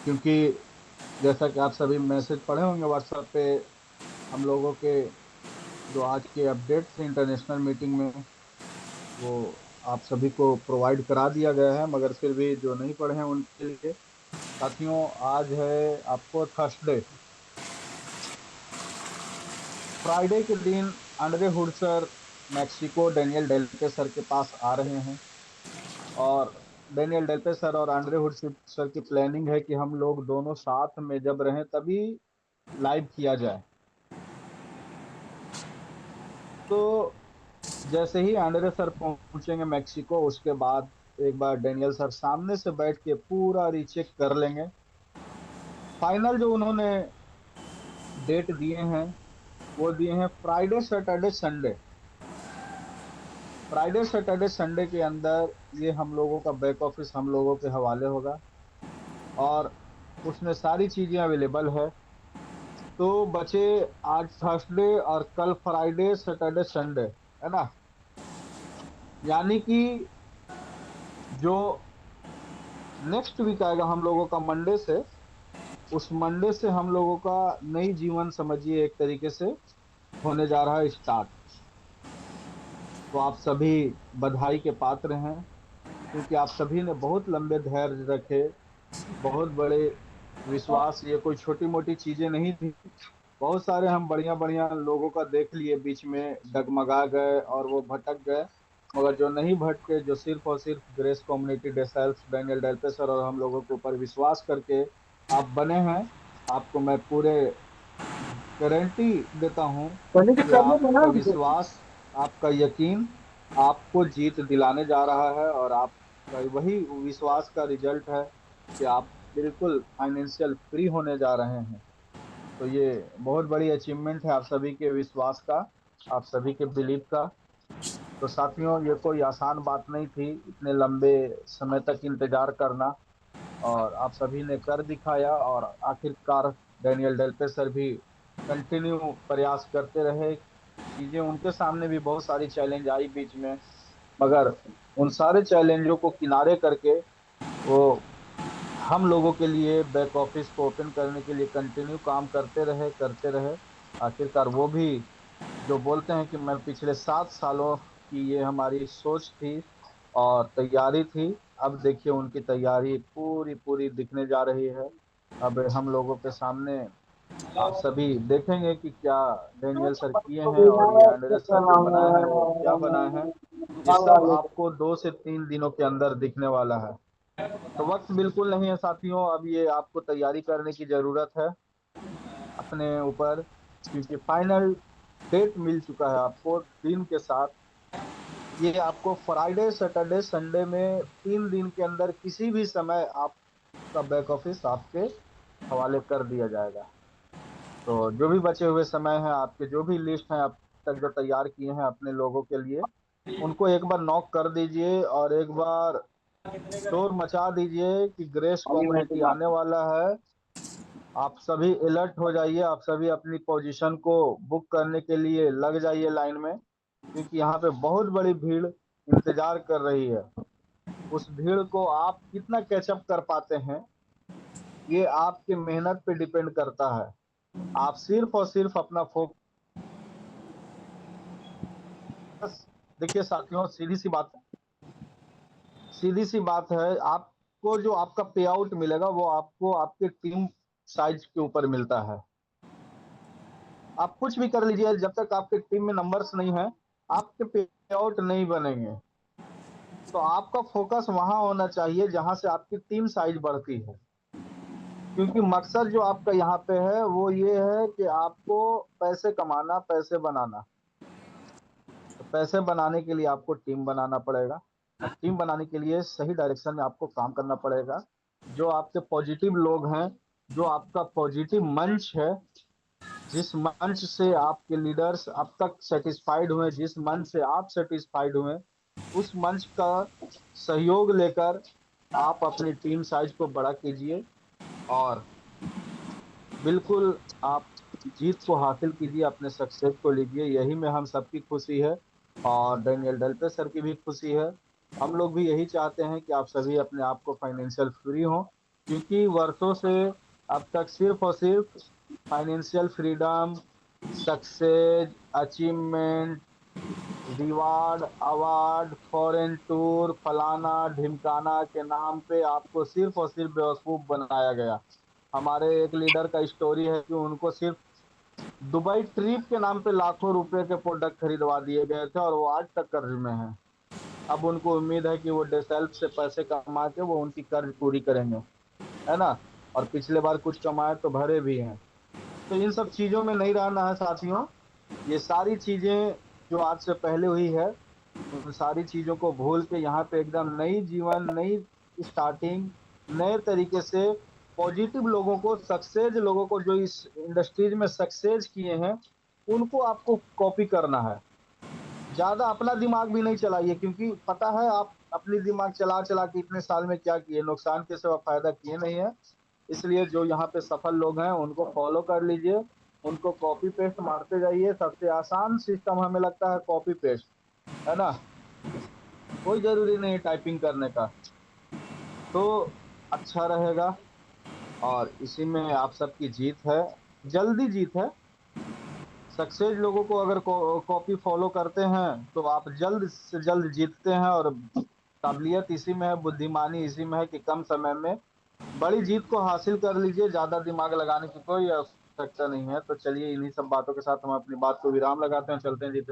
क्योंकि जैसा कि आप सभी मैसेज पढ़े होंगे व्हाट्सएप पे, हम लोगों के जो आज के अपडेट्स हैं इंटरनेशनल मीटिंग में, वो आप सभी को प्रोवाइड करा दिया गया है। मगर फिर भी जो नहीं पढ़े हैं उनके लिए साथियों, आज है आपको थर्सडे। फ्राइडे के दिन Andre Hood sir Mexico Daniel Delpe sir के पास आ रहे हैं। और डेनियल डेल्पे सर और अंडरे हुड सर की प्लानिंग है कि हम लोग दोनों साथ में जब रहें तभी लाइव किया जाए। तो जैसे ही एंड्रे सर पहुंचेंगे मैक्सिको, उसके बाद एक बार डेनियल सर सामने से बैठ के पूरा रीचेक कर लेंगे। फाइनल जो उन्होंने डेट दिए हैं वो दिए हैं Friday Saturday Sunday. Friday Saturday Sunday के अंदर ये हम लोगों का बैक ऑफिस हम लोगों के हवाले होगा और उसमें सारी चीजें अवेलेबल है। तो बचे आज थर्सडे और कल फ्राइडे सैटरडे संडे, है ना। यानी कि जो नेक्स्ट वीक आएगा हम लोगों का मंडे से, उस मंडे से हम लोगों का नई जीवन समझिए एक तरीके से होने जा रहा है स्टार्ट। तो आप सभी बधाई के पात्र हैं, क्योंकि आप सभी ने बहुत लंबे धैर्य रखे, बहुत बड़े विश्वास, ये कोई छोटी मोटी चीजें नहीं थी। बहुत सारे हम बढ़िया बढ़िया लोगों का देख लिए, बीच में डगमगा गए और वो भटक गए। मगर जो नहीं भटके, जो सिर्फ और सिर्फ ग्रेस कम्युनिटी डेसाल्स डेनियल डेल्पेसर और हम लोगों के ऊपर विश्वास करके आप बने हैं, आपको मैं पूरे गारंटी देता हूं पहले की कि प्रॉब्लम है ना आपका मुझे। विश्वास, आपका यकीन आपको जीत दिलाने जा रहा है। और आपका वही विश्वास का रिजल्ट है कि आप बिल्कुल फाइनेंशियल फ्री होने जा रहे हैं। तो ये बहुत बड़ी अचीवमेंट है आप सभी के विश्वास का, आप सभी के बिलीव का। तो साथियों, ये कोई आसान बात नहीं थी इतने लंबे समय तक इंतजार करना, और आप सभी ने कर दिखाया। और आखिरकार डेनियल डेल्पे सर भी कंटिन्यू प्रयास करते रहे। चीजें उनके सामने भी बहुत सारी चैलेंज आई बीच में, मगर उन सारे चैलेंजों को किनारे करके वो हम लोगों के लिए बैक ऑफिस को ओपन करने के लिए कंटिन्यू काम करते रहे करते रहे। आखिरकार वो भी जो बोलते हैं कि मैं पिछले 7 सालों की ये हमारी सोच थी और तैयारी थी, अब देखिए उनकी तैयारी पूरी पूरी दिखने जा रही है। अब हम लोगों के सामने आप सभी देखेंगे कि क्या डेनियल सर किए हैं और ये एंड्रेस सर जो बनाए हैं वो क्या बनाए हैं। ये सब आपको 2 से 3 दिनों के अंदर दिखने वाला है। तो वक्त बिल्कुल नहीं है साथियों, अब ये आपको तैयारी करने की जरूरत है अपने ऊपर, क्योंकि फाइनल डेट मिल चुका है आपको दिन के साथ। ये आपको फ्राइडे सैटरडे संडे में 3 दिन के अंदर किसी भी समय आपका बैक ऑफिस आपके हवाले कर दिया जाएगा। तो जो भी बचे हुए समय है, आपके जो भी लिस्ट है अब तक जो तैयार किए हैं अपने लोगों के लिए, उनको एक बार नॉक कर दीजिए और एक बार शोर मचा दीजिए कि ग्रेस कम्युनिटी आने वाला है। आप सभी अलर्ट हो जाइए, आप सभी अपनी पोजीशन को बुक करने के लिए लग जाइए लाइन में, क्योंकि यहाँ पे बहुत बड़ी भीड़ इंतजार कर रही है। उस भीड़ को आप कितना कैचअप कर पाते हैं, ये आपके मेहनत पे डिपेंड करता है। आप सिर्फ और सिर्फ अपना फोकस, देखिए साथियों, सीधी सी बात है, आपको जो आपका पे आउट मिलेगा वो आपको आपके टीम साइज के ऊपर मिलता है। आप कुछ भी कर लीजिए, जब तक आपके टीम में नंबर्स नहीं है आपके पे आउट नहीं बनेंगे। तो आपका फोकस वहां होना चाहिए जहां से आपकी टीम साइज बढ़ती है, क्योंकि मकसद जो आपका यहाँ पे है वो ये है कि आपको पैसे कमाना, पैसे बनाना। तो पैसे बनाने के लिए आपको टीम बनाना पड़ेगा, और टीम बनाने के लिए सही डायरेक्शन में आपको काम करना पड़ेगा। जो आपके पॉजिटिव लोग हैं, जो आपका पॉजिटिव मंच है, जिस मंच से आपके लीडर्स अब तक सेटिस्फाइड हुए, जिस मंच से आप सेटिस्फाइड हुए, उस मंच का सहयोग लेकर आप अपनी टीम साइज को बड़ा कीजिए और बिल्कुल आप जीत को हासिल कीजिए, अपने सक्सेस को लीजिए। यही में हम सबकी खुशी है और डेनियल डेल्पे सर की भी खुशी है। हम लोग भी यही चाहते हैं कि आप सभी अपने आप को फाइनेंशियल फ्री हो क्योंकि वर्षों से अब तक सिर्फ और सिर्फ financial freedom, success, achievement, reward, award, foreign tour, फलाना ढिमकाना के नाम पे आपको सिर्फ और सिर्फ बेवकूफ बनाया गया। हमारे एक लीडर का स्टोरी है कि उनको सिर्फ दुबई ट्रिप के नाम पे लाखों रुपए के प्रोडक्ट खरीदवा दिए गए थे और वो आज तक कर्ज में है। अब उनको उम्मीद है कि वो डेसेल्फ से पैसे कमा के वो उनकी कर्ज पूरी करेंगे, है ना। और पिछले बार कुछ कमाए तो भरे भी हैं। तो इन सब चीजों में नहीं रहना है साथियों। ये सारी चीजें जो आज से पहले हुई है, उन सारी चीजों को भूल के यहाँ पे एकदम नई जीवन, नई स्टार्टिंग, नए तरीके से पॉजिटिव लोगों को, सक्सेस लोगों को, जो इस इंडस्ट्रीज में सक्सेस किए हैं, उनको आपको कॉपी करना है। ज्यादा अपना दिमाग भी नहीं चलाइए, क्योंकि पता है आप अपनी दिमाग चला चला के इतने साल में क्या किए, नुकसान के सिवा फायदा किए नहीं है। इसलिए जो यहाँ पे सफल लोग हैं उनको फॉलो कर लीजिए, उनको कॉपी पेस्ट मारते जाइए। सबसे आसान सिस्टम हमें लगता है कॉपी पेस्ट, है ना। कोई जरूरी नहीं टाइपिंग करने का। तो अच्छा रहेगा। और इसी में आप सबकी जीत है, जल्दी जीत है। सक्सेस लोगों को अगर कॉपी फॉलो करते हैं तो आप जल्द से जल्द जीतते हैं। और काबिलियत इसी में है, बुद्धिमानी इसी में है कि कम समय में बड़ी जीत को हासिल कर लीजिए। ज्यादा दिमाग लगाने की कोई आवश्यकता नहीं है। तो चलिए इन्हीं सब बातों के साथ हम अपनी बात को विराम लगाते हैं, चलते हैं जीतने।